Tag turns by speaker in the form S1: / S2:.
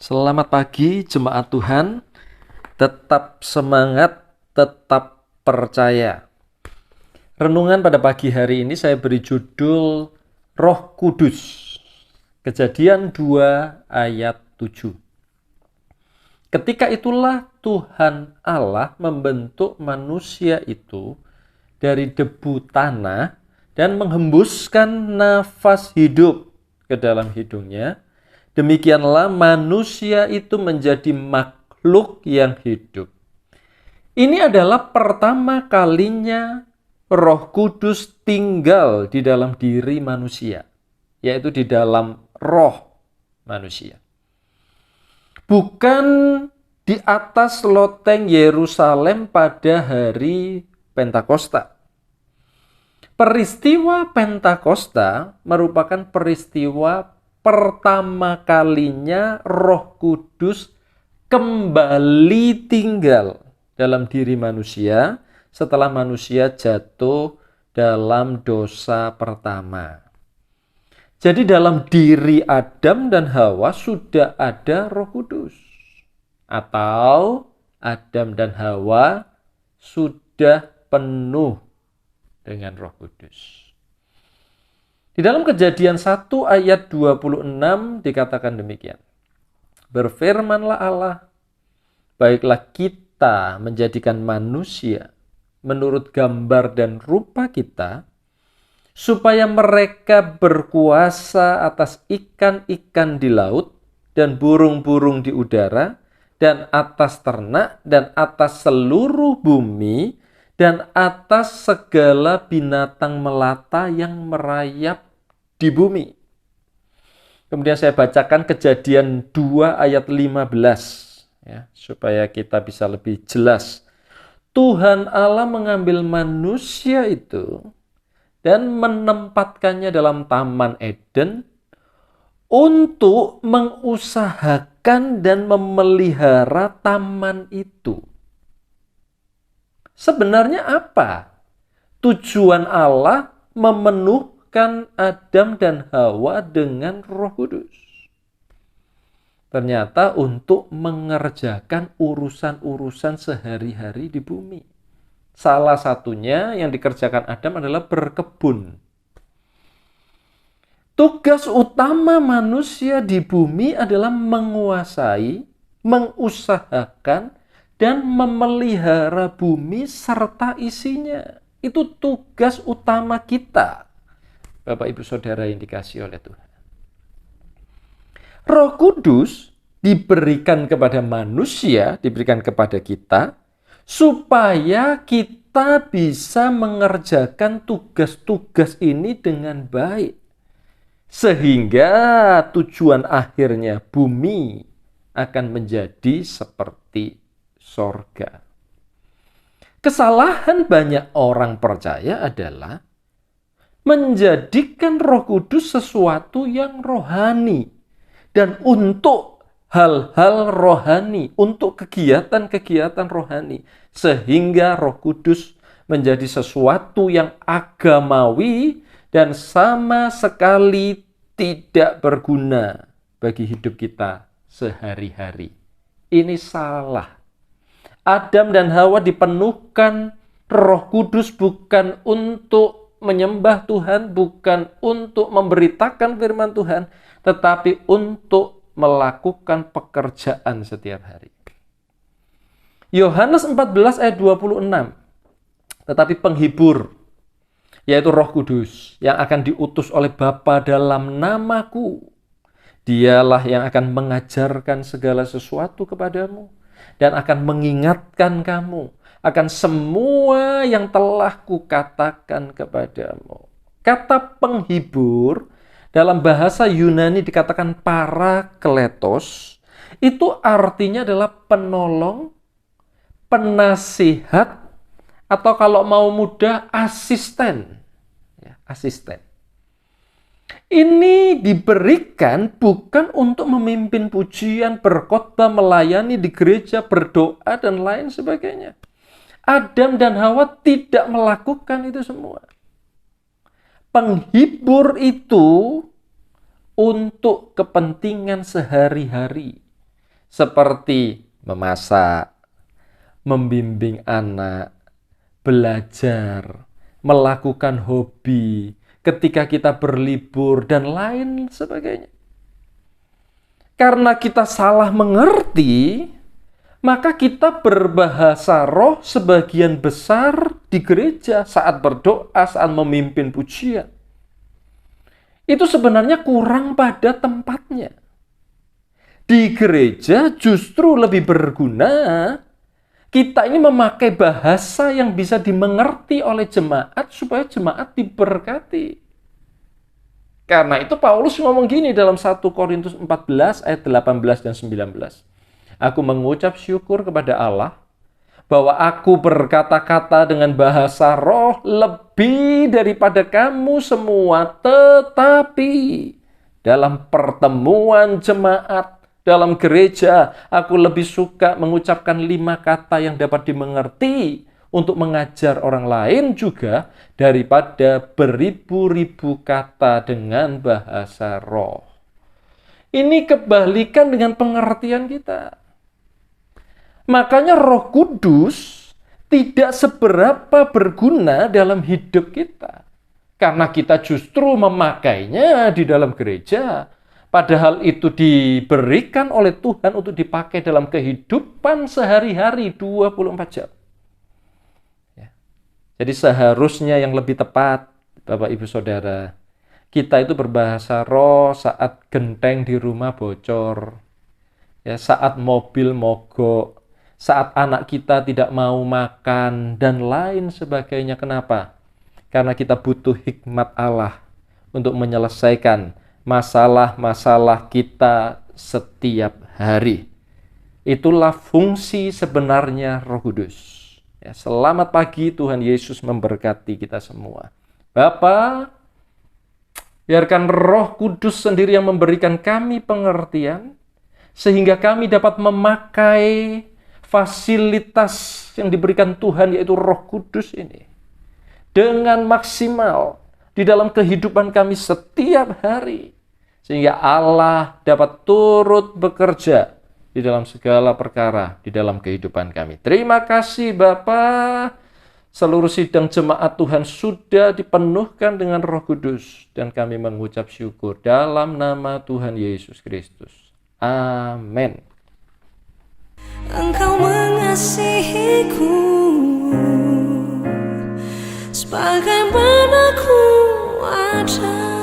S1: Selamat pagi jemaat Tuhan, tetap semangat, tetap percaya. Renungan pada pagi hari ini saya beri judul Roh Kudus. Kejadian 2 ayat 7. Ketika itulah Tuhan Allah membentuk manusia itu dari debu tanah dan menghembuskan nafas hidup ke dalam hidungnya. Demikianlah manusia itu menjadi makhluk yang hidup. Ini adalah pertama kalinya Roh Kudus tinggal di dalam diri manusia, yaitu di dalam roh manusia. Bukan di atas loteng Yerusalem pada hari Pentakosta. Peristiwa Pentakosta merupakan peristiwa pertama kalinya Roh Kudus kembali tinggal dalam diri manusia setelah manusia jatuh dalam dosa pertama. Jadi dalam diri Adam dan Hawa sudah ada Roh Kudus. Atau Adam dan Hawa sudah penuh dengan Roh Kudus. Di dalam Kejadian 1 ayat 26 dikatakan demikian. Berfirmanlah Allah, baiklah kita menjadikan manusia menurut gambar dan rupa kita, supaya mereka berkuasa atas ikan-ikan di laut dan burung-burung di udara, dan atas ternak, dan atas seluruh bumi, dan atas segala binatang melata yang merayap di bumi. Kemudian saya bacakan Kejadian 2 ayat 15, ya, supaya kita bisa lebih jelas. Tuhan Allah mengambil manusia itu dan menempatkannya dalam Taman Eden untuk mengusahakan dan memelihara taman itu. Sebenarnya apa tujuan Allah memenuhkan Adam dan Hawa dengan Roh Kudus? Ternyata untuk mengerjakan urusan-urusan sehari-hari di bumi. Salah satunya yang dikerjakan Adam adalah berkebun. Tugas utama manusia di bumi adalah menguasai, mengusahakan, dan memelihara bumi serta isinya. Itu tugas utama kita, Bapak Ibu Saudara yang dikasihi oleh Tuhan. Roh Kudus diberikan kepada manusia, diberikan kepada kita, supaya kita bisa mengerjakan tugas-tugas ini dengan baik. Sehingga tujuan akhirnya bumi akan menjadi seperti sorga. Kesalahan banyak orang percaya adalah menjadikan Roh Kudus sesuatu yang rohani. Dan untuk hal-hal rohani, untuk kegiatan-kegiatan rohani. Sehingga Roh Kudus menjadi sesuatu yang agamawi dan sama sekali tidak berguna bagi hidup kita sehari-hari. Ini salah. Adam dan Hawa dipenuhkan Roh Kudus bukan untuk menyembah Tuhan, bukan untuk memberitakan firman Tuhan, tetapi untuk melakukan pekerjaan setiap hari. Yohanes 14 ayat 26. Tetapi penghibur, yaitu Roh Kudus, yang akan diutus oleh Bapa dalam namaku, dialah yang akan mengajarkan segala sesuatu kepadamu dan akan mengingatkan kamu akan semua yang telah kukatakan kepadamu. Kata penghibur dalam bahasa Yunani dikatakan parakletos, itu artinya adalah penolong, penasihat, atau kalau mau mudah asisten. Ya, asisten. Ini diberikan bukan untuk memimpin pujian, berkhotbah, melayani di gereja, berdoa, dan lain sebagainya. Adam dan Hawa tidak melakukan itu semua. Penghibur itu untuk kepentingan sehari-hari. seperti memasak, membimbing anak, belajar, melakukan hobi, ketika kita berlibur, dan lain sebagainya. Karena kita salah mengerti, maka kita berbahasa roh sebagian besar di gereja saat berdoa, saat memimpin pujian. Itu sebenarnya kurang pada tempatnya. Di gereja justru lebih berguna kita ini memakai bahasa yang bisa dimengerti oleh jemaat supaya jemaat diberkati. Karena itu Paulus ngomong gini dalam 1 Korintus 14 ayat 18 dan 19. Aku mengucap syukur kepada Allah bahwa aku berkata-kata dengan bahasa roh lebih daripada kamu semua, tetapi dalam pertemuan jemaat, dalam gereja, aku lebih suka mengucapkan 5 kata yang dapat dimengerti untuk mengajar orang lain juga daripada beribu-ribu kata dengan bahasa roh. Ini kebalikan dengan pengertian kita. Makanya Roh Kudus tidak seberapa berguna dalam hidup kita. Karena kita justru memakainya di dalam gereja. Padahal itu diberikan oleh Tuhan untuk dipakai dalam kehidupan sehari-hari 24 jam. Ya. Jadi seharusnya yang lebih tepat, Bapak Ibu Saudara, kita itu berbahasa roh saat genteng di rumah bocor, ya, saat mobil mogok, saat anak kita tidak mau makan, dan lain sebagainya. Kenapa? Karena kita butuh hikmat Allah untuk menyelesaikan masalah-masalah kita setiap hari. Itulah fungsi sebenarnya Roh Kudus. Ya, selamat pagi, Tuhan Yesus memberkati kita semua. Bapa, biarkan Roh Kudus sendiri yang memberikan kami pengertian, sehingga kami dapat memakai fasilitas yang diberikan Tuhan, yaitu Roh Kudus ini, dengan maksimal di dalam kehidupan kami setiap hari, sehingga Allah dapat turut bekerja di dalam segala perkara di dalam kehidupan kami. Terima kasih Bapa. Seluruh sidang jemaat Tuhan sudah dipenuhkan dengan Roh Kudus, dan kami mengucap syukur dalam nama Tuhan Yesus Kristus. Amin.
S2: Engkau mengasihiku sebagaimana ku ada.